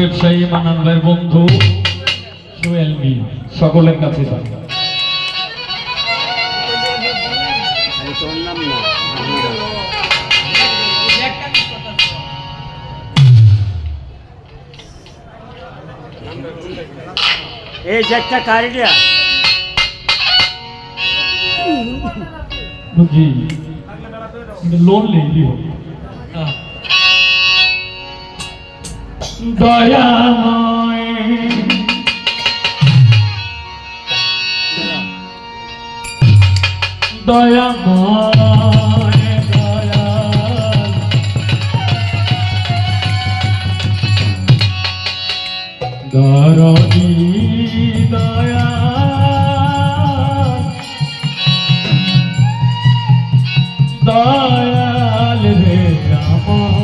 ব্যবসায়ী মানান ভাইয়ের বন্ধু সোহেল মিয়া সকলের কাছে যান। এই যে একটা কারিডিয়া জি লোন লেলি দয়াময় দয়াময় দয়াল দরদি দয়াল দয়াল রে আমার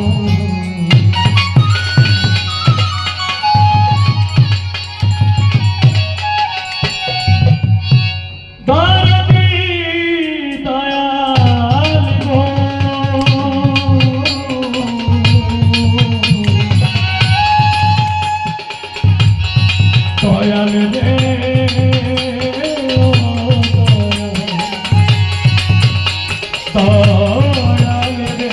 দয়াল রে দয়াল রে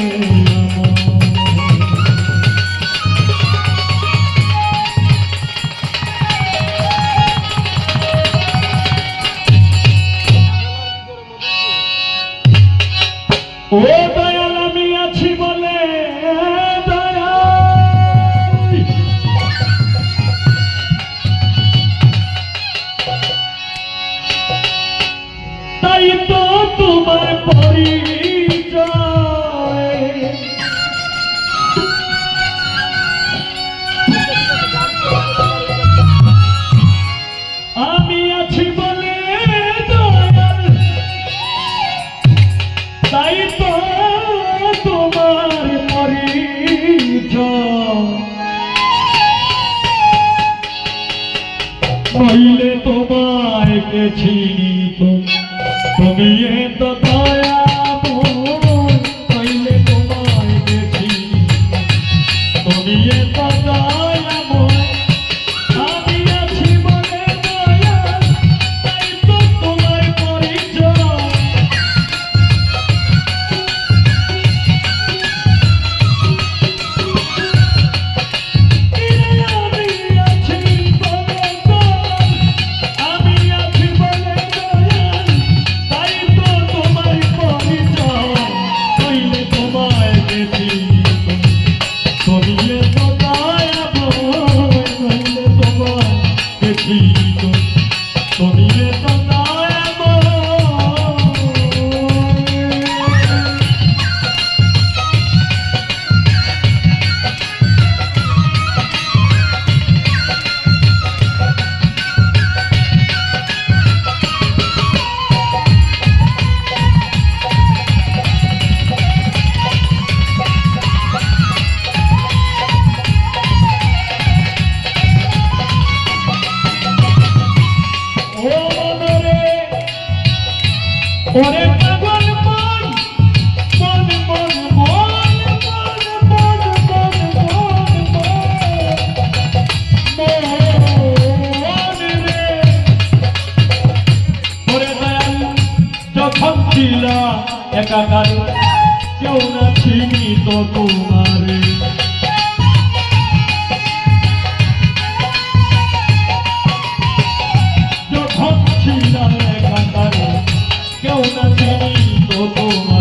ও দয়াল আমি আছি বলে তাই তো তোমার পরিচয় আমি আছি বলে দয়াল তাই তো তোমার পরিচয় নইলে তোমায় কে চিনিত তুমি এত দয়াময় নইলে তোমায় কে চিনিত তুমি এত দয়াময় আমি আছি বলে দয়াল তাই তো তোমার পরিচয় আমি আছি বলে দয়াল আমি আছি বলে দয়াল তাই তো তোমার পরিচয় নইলে তোমায় কে চিনিত তুমি এত দয়াময় নইলে তোমায় কে চিনিত তুমি এত দয়াময় ও মনরে ওরে পাগল মন মন মন মন মন মন মন মন রে ওরে দয়াল যখন ছিলা একাকার কেউ না চিনি তো তোমারে যখন ছিলা একাকার কেউ না চিনি তো তোমারে